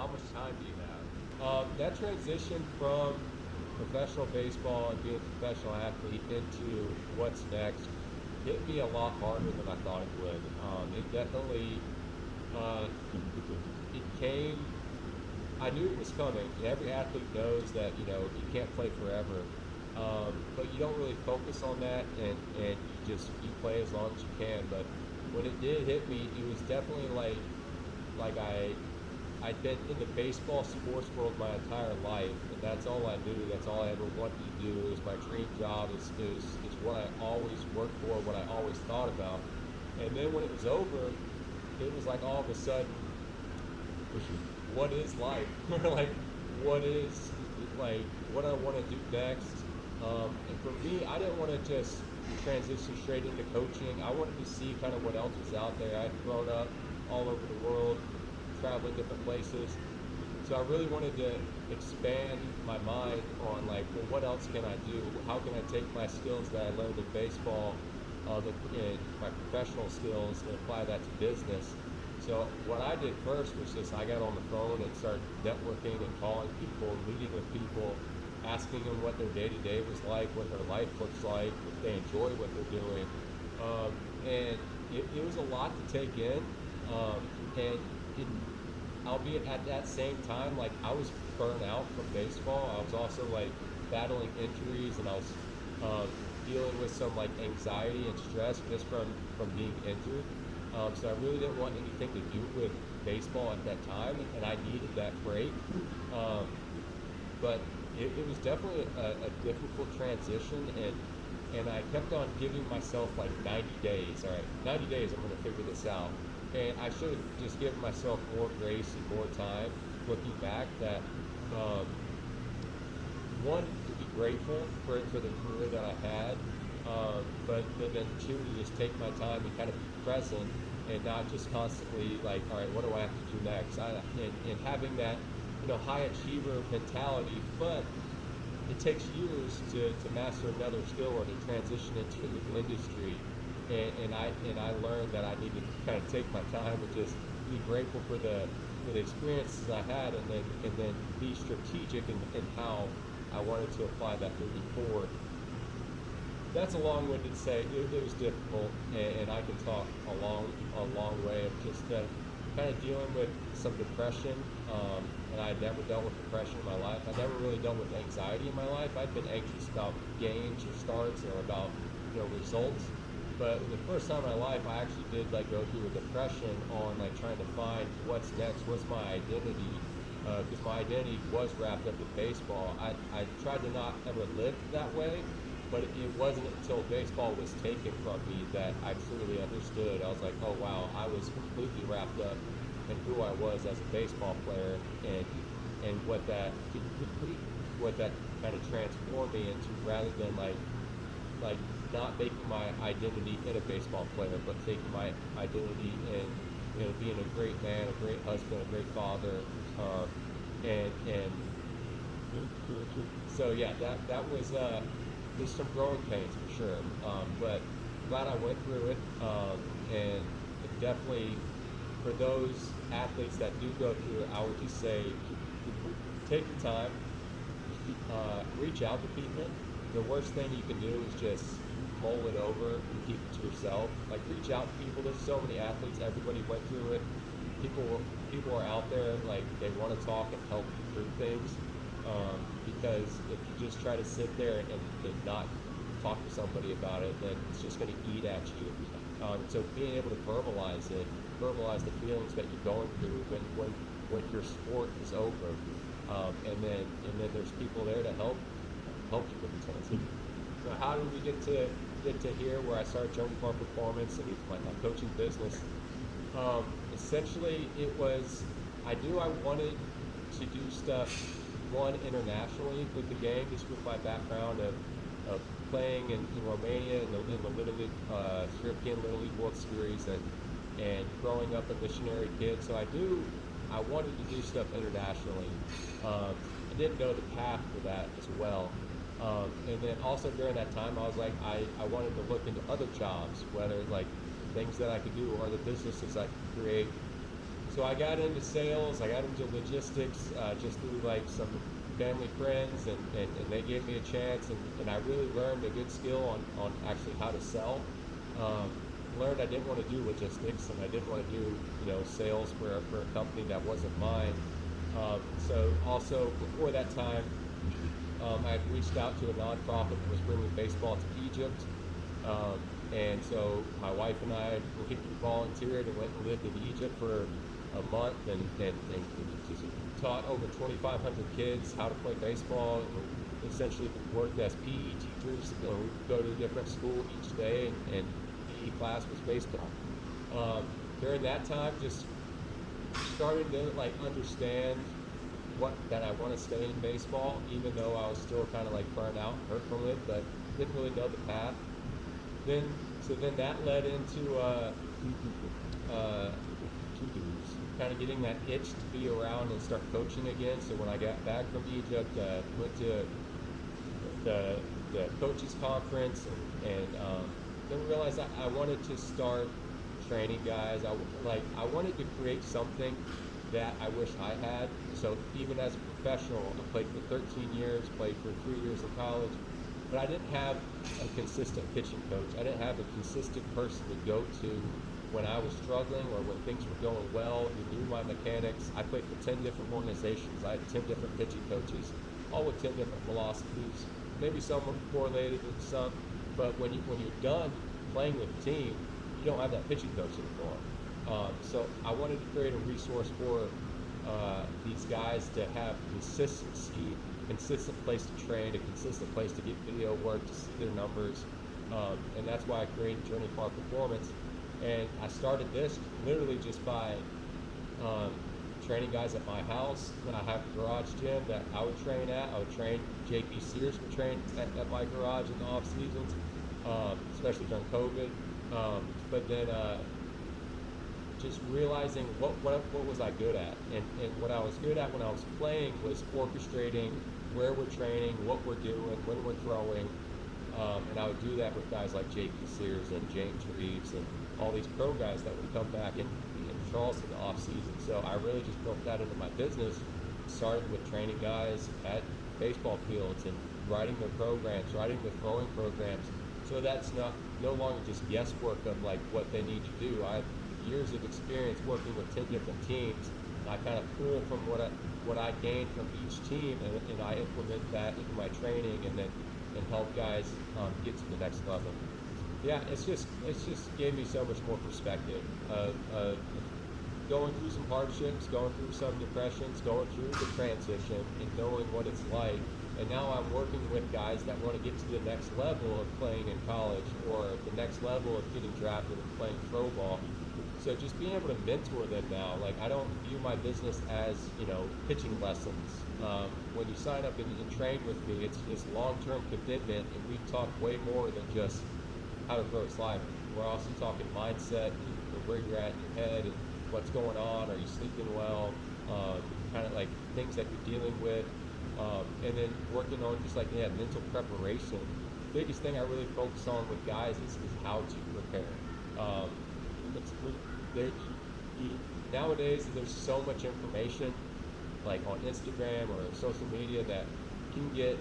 how much time do you have? That transition from professional baseball and being a professional athlete into what's next hit me a lot harder than I thought it would. It definitely, it came, I knew it was coming. Every athlete knows that, you can't play forever. But you don't really focus on that, and you play as long as you can. But when it did hit me, it was definitely like I'd been in the baseball sports world my entire life, and that's all I knew. That's all I ever wanted to do. It was my dream job. It's what I always worked for, what I always thought about. And then when it was over, it was like all of a sudden, what is life? Like, what do I want to do next? And for me, I didn't want to just transition straight into coaching. I wanted to see kind of what else was out there. I'd grown up all over the world, traveling different places. So I really wanted to expand my mind on what else can I do? How can I take my skills that I learned in baseball, and my professional skills, and apply that to business? So what I did first was I got on the phone and started networking and calling people, meeting with people, asking them what their day-to-day was like, what their life looks like, if they enjoy what they're doing. And it was a lot to take in. Albeit at that same time, I was burnt out from baseball. I was also battling injuries, and I was dealing with some anxiety and stress just from being injured. So I really didn't want anything to do with baseball at that time, and I needed that break. But it was definitely a difficult transition, and I kept on giving myself 90 days. All right, 90 days, I'm going to figure this out. And I should have just given myself more grace and more time, looking back, that one, to be grateful for the career that I had, but then two, to just take my time and kind of be present and not just constantly all right, what do I have to do next? And having that, high achiever mentality, but it takes years to master another skill or to transition into a new industry. And I learned that I needed to kind of take my time and just be grateful for the experiences I had, and then be strategic in how I wanted to apply that moving forward. That's a long-winded to say. It was difficult, and I can talk a long way of just kind of dealing with some depression. And I had never dealt with depression in my life. I never really dealt with anxiety in my life. I'd been anxious about games or starts or about results. But the first time in my life, I actually did go through a depression on trying to find what's next, what's my identity, because my identity was wrapped up in baseball. I tried to not ever live that way, but it wasn't until baseball was taken from me that I truly understood. I was like, oh wow, I was completely wrapped up in who I was as a baseball player, and what that kind of transformed me into, rather than not making my identity in a baseball player, but taking my identity in being a great man, a great husband, a great father, and so yeah, that was there's some growing pains for sure, but glad I went through it, and definitely for those athletes that do go through it, I would just say take the time, reach out to people. The worst thing you can do is just mull it over and keep it to yourself. Reach out to people. There's so many athletes. Everybody went through it. People are out there, they want to talk and help you through things. Because if you just try to sit there and not talk to somebody about it, then it's just going to eat at you. So being able to verbalize the feelings that you're going through when your sport is over, and then there's people there to help you with the transition. So how did we get to here, where I started Journey Farm Performance and my coaching business? Essentially, it was, I knew I wanted to do stuff, one, internationally with the game, just with my background of playing in Romania in the Little League, European Little League World Series, and growing up a missionary kid. So I knew I wanted to do stuff internationally. I didn't know the path for that as well. And then also during that time, I was I wanted to look into other jobs, whether things that I could do or the businesses I could create. So I got into sales, I got into logistics, just through like some family friends, and they gave me a chance, and I really learned a good skill on actually how to sell. Learned I didn't want to do logistics, and I didn't want to do, sales for a company that wasn't mine. So also before that time, I had reached out to a nonprofit that was bringing baseball to Egypt. And so my wife and I volunteered and went and lived in Egypt for a month, and just taught over 2,500 kids how to play baseball. And essentially worked as PE teachers. We would go to a different school each day, and PE class was baseball. During that time, just started to understand that I want to stay in baseball, even though I was still kind of burned out, hurt from it, but didn't really know the path. Then that led into kind of getting that itch to be around and start coaching again. So when I got back from Egypt, went to the coaches conference, and then realized I wanted to start training guys. I wanted to create something that I wish I had. So even as a professional, I played for 13 years, played for 3 years in college, but I didn't have a consistent pitching coach. I didn't have a consistent person to go to when I was struggling or when things were going well, who knew my mechanics. I played for 10 different organizations. I had 10 different pitching coaches, all with 10 different philosophies. Maybe some were correlated with some, but when you're done playing with a team, you don't have that pitching coach anymore. So I wanted to create a resource for these guys to have consistency, consistent place to train, a consistent place to get video work, to see their numbers, and that's why I created Journey Park Performance. And I started this literally just by training guys at my house. Then I have a garage gym that I would train at. I would train, JP Sears would train at my garage in the off seasons, especially during COVID. But then just realizing what was I good at, and what I was good at when I was playing was orchestrating where we're training, what we're doing, when we're throwing, and I would do that with guys like JP Sears and James Reeves and all these pro guys that would come back in Charleston off season. So I really just built that into my business. Started with training guys at baseball fields and writing their programs, writing the throwing programs. So that's no longer just guesswork of what they need to do. I have years of experience working with 10 different teams. And I kind of pull from what I gained from each team, and I implement that into my training, and help guys get to the next level. Yeah, it's just gave me so much more perspective of going through some hardships, going through some depressions, going through the transition, and knowing what it's like. And now I'm working with guys that want to get to the next level of playing in college, or the next level of getting drafted and playing pro ball. So just being able to mentor them now, I don't view my business as, pitching lessons. When you sign up and train with me, it's long-term commitment, and we talk way more than just how to throw a slider. We're also talking mindset, and where you're at in your head, and what's going on, are you sleeping well, kind of things that you're dealing with, and then working on just mental preparation. The biggest thing I really focus on with guys is how to prepare. Nowadays, there's so much information, on Instagram or social media, that you can get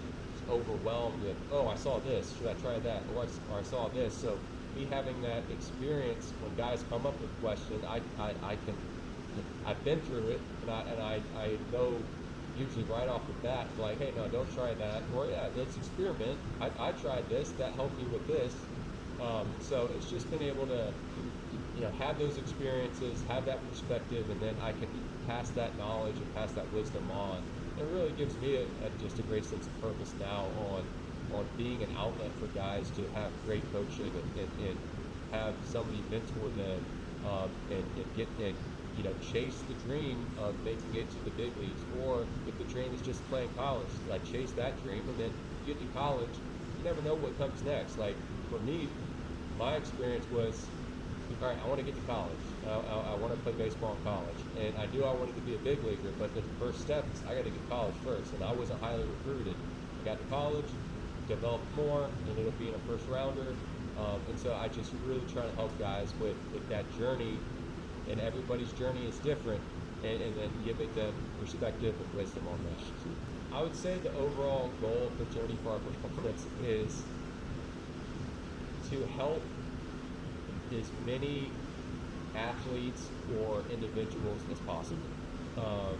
overwhelmed with, oh, I saw this, should I try that, or I saw this. So me having that experience, when guys come up with questions, I've been through it, and I know usually right off the bat, hey, no, don't try that, or yeah, let's experiment. I tried this, that helped me with this. So it's just been able to have those experiences, have that perspective, and then I can pass that knowledge and pass that wisdom on. It really gives me just a great sense of purpose now on being an outlet for guys to have great coaching, and have somebody mentor them, and chase the dream of making it to the big leagues. Or if the dream is just playing college, chase that dream, and then get to college. You never know what comes next. For me, my experience was, all right, I want to get to college. I want to play baseball in college, and I knew I wanted to be a big leaguer, but the first step is I got to get to college first, and I wasn't highly recruited. I got to college, developed more, ended up being a first rounder, and so I just really try to help guys with that journey, and everybody's journey is different, and then giving them perspective and wisdom on that. I would say the overall goal for Journey for our performance is to help as many athletes or individuals as possible. Um,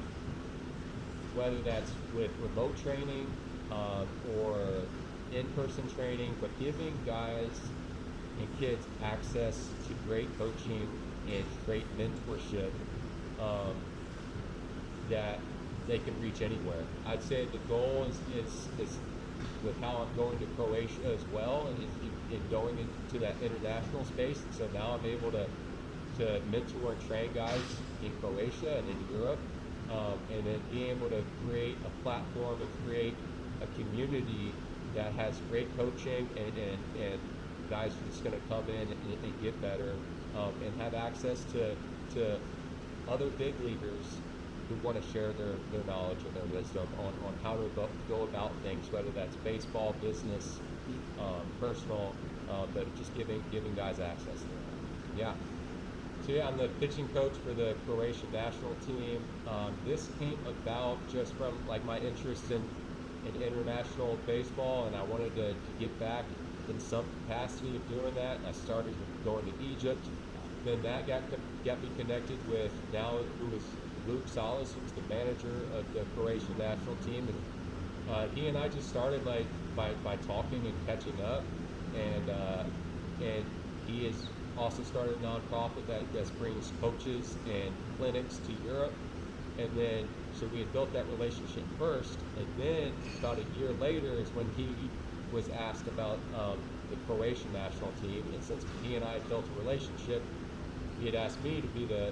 Whether that's with remote training or in-person training, but giving guys and kids access to great coaching and great mentorship um, that they can reach anywhere. I'd say the goal is with how I'm going to Croatia as well, and in going into that international space. So now I'm able to mentor and train guys in Croatia and in Europe, and then being able to create a platform and create a community that has great coaching and guys are just going to come in and get better, and have access to other big leaguers who want to share their knowledge and their wisdom on how to go about things, whether that's baseball, business, personal, but just giving guys access to that. Yeah. So yeah, I'm the pitching coach for the Croatian national team. This came about just from like my interest in international baseball, and I wanted to get back in some capacity of doing that. I started going to Egypt. Then that got me connected with now who is Luke Salas, who's the manager of the Croatian national team, and he and I just started like by talking and catching up, and he has also started a nonprofit that brings coaches and clinics to Europe, and then so we had built that relationship first, and then about a year later is when he was asked about the Croatian national team, and since he and I had built a relationship, he had asked me to be the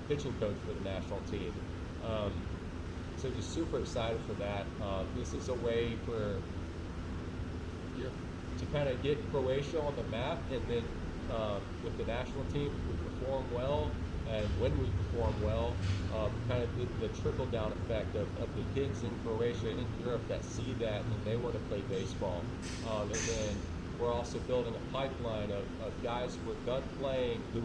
pitching coach for the national team. So just super excited for that. This is a way to kind of get Croatia on the map, and then with the national team, we perform well, and when we perform well, kind of the trickle-down effect of the kids in Croatia and Europe that see that and they want to play baseball. And then we're also building a pipeline of guys who are done playing who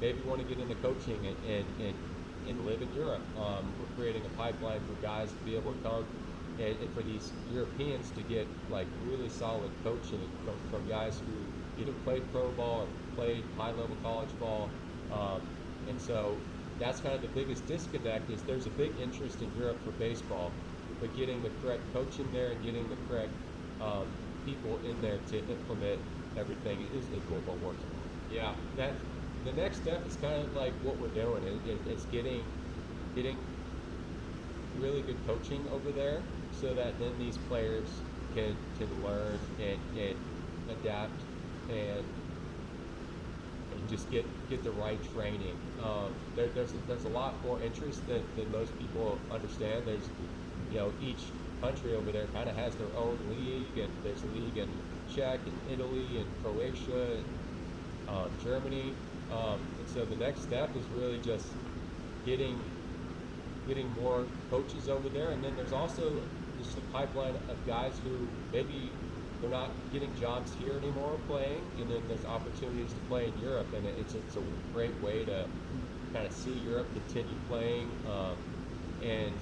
maybe want to get into coaching and live in Europe. We're creating a pipeline for guys to be able to come and for these Europeans to get like really solid coaching from guys who either played pro ball or played high-level college ball. And so that's kind of the biggest disconnect is there's a big interest in Europe for baseball, but getting the correct coach in there and getting the correct people in there to implement everything is what we're working on. Yeah, the next step is kind of like what we're doing. It's getting really good coaching over there so that then these players can learn and adapt and just get the right training. There's a lot more interest than most people understand. There's each country over there kind of has their own league, and there's a league in Czech and Italy and Croatia and Germany. And so the next step is really just getting more coaches over there, and then there's also just a pipeline of guys who maybe they're not getting jobs here anymore playing, and then there's opportunities to play in Europe, and it's a great way to kind of see Europe continue playing. And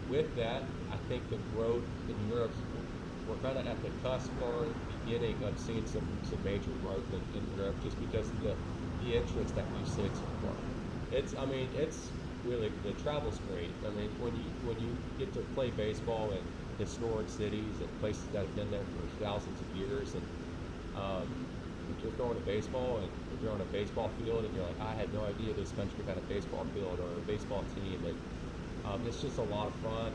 with that, I think the growth in Europe, we're kind of at the cusp or beginning of seeing some major growth in Europe just because of the interest that we've seen so far. It's really, the travel's great. I mean, when you get to play baseball in historic cities and places that have been there for thousands of years, and if you're throwing a baseball and if you're on a baseball field and you're like, I had no idea this country had a baseball field or a baseball team, and it's just a lot of fun,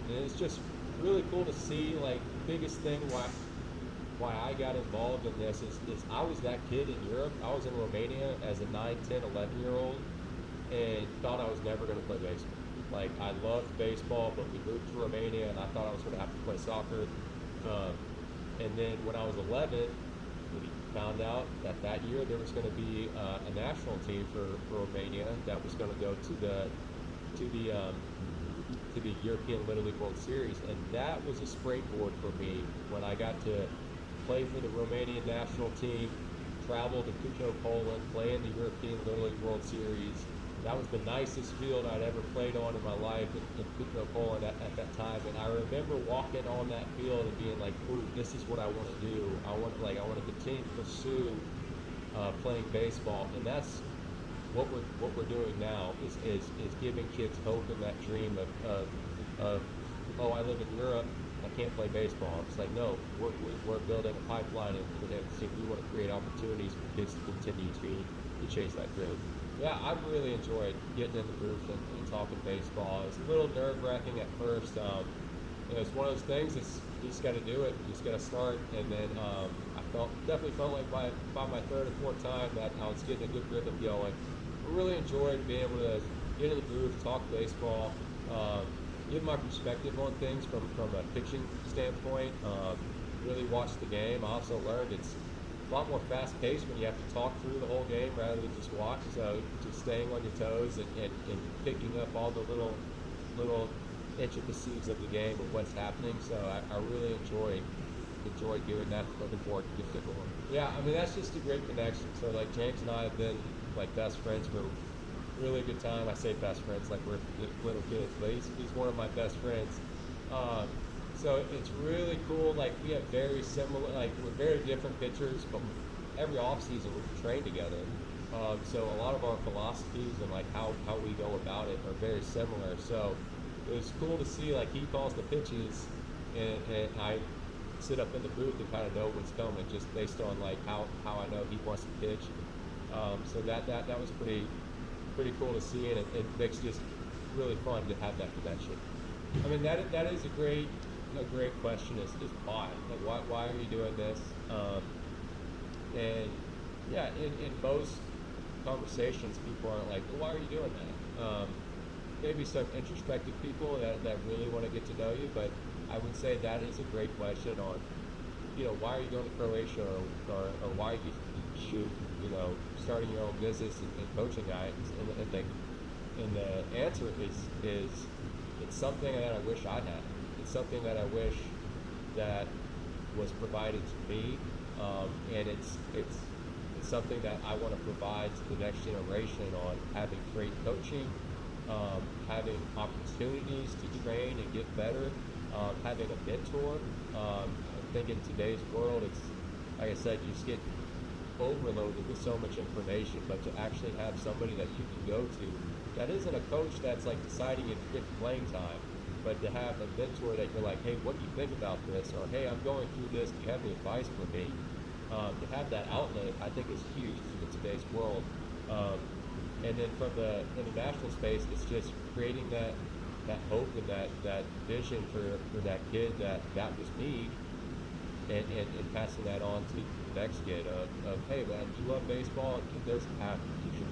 and it's just really cool to see. Like, biggest thing why I got involved in this is I was that kid in Europe. I was in Romania as a 9, 10, 11-year-old and thought I was never going to play baseball. Like, I loved baseball, but we moved to Romania and I thought I was going to have to play soccer. And then when I was 11, we found out that year there was going to be a national team for Romania that was going to go to the European Little League World Series, and that was a springboard for me when I got to play for the Romanian national team, travel to Kuto, Poland, play in the European Little League World Series, that was the nicest field I'd ever played on in my life in Citadel Hall at that time. And I remember walking on that field and being like, "Ooh, this is what I want to do. I want to continue to pursue playing baseball." And that's what we're doing now is giving kids hope in that dream of oh, I live in Europe, I can't play baseball. It's like, no, we're building a pipeline, and we want to create opportunities for kids to continue to chase that dream. Yeah, I've really enjoyed getting in the booth and talking baseball. It's a little nerve-wracking at first. It's one of those things. You just got to do it. You just got to start. And then I definitely felt like by my third or fourth time that I was getting a good rhythm going. I really enjoyed being able to get in the booth, talk baseball, give my perspective on things from a pitching standpoint. Really watch the game. I also learned it's a lot more fast-paced when you have to talk through the whole game rather than just watch. So just staying on your toes and picking up all the little intricacies of the game and what's happening. So I really enjoyed doing that. Looking forward to get going. Yeah, I mean that's just a great connection. So like James and I have been like best friends for a really good time. I say best friends like we're little kids, but he's one of my best friends. So it's really cool. Like we have very similar, like we're very different pitchers, but every off season we train together. So a lot of our philosophies and like how we go about it are very similar. So it was cool to see like he calls the pitches, and I sit up in the booth and kind of know what's coming just based on like how I know he wants to pitch. So that was pretty cool to see, and it makes it just really fun to have that connection. I mean that is a great question is why? Like why are you doing this? And yeah, in most conversations, people aren't like, well, why are you doing that? Maybe some introspective people that really want to get to know you, but I would say that is a great question on, why are you going to Croatia or why you shoot, starting your own business and coaching guys, and the answer is it's something that I wish I had. It's something that I wish that was provided to me, and it's something that I want to provide to the next generation on having great coaching, having opportunities to train and get better, having a mentor. I think in today's world, it's like I said, you just get overloaded with so much information, but to actually have somebody that you can go to that isn't a coach that's like deciding if you get playing time, but to have a mentor that you're like, hey, what do you think about this? Or hey, I'm going through this, do you have any advice for me? To have that outlet, I think is huge in today's world. And then from the international space, it's just creating that hope and that vision for that kid that was me, and passing that on to the next kid of hey man, you love baseball, there's a path you should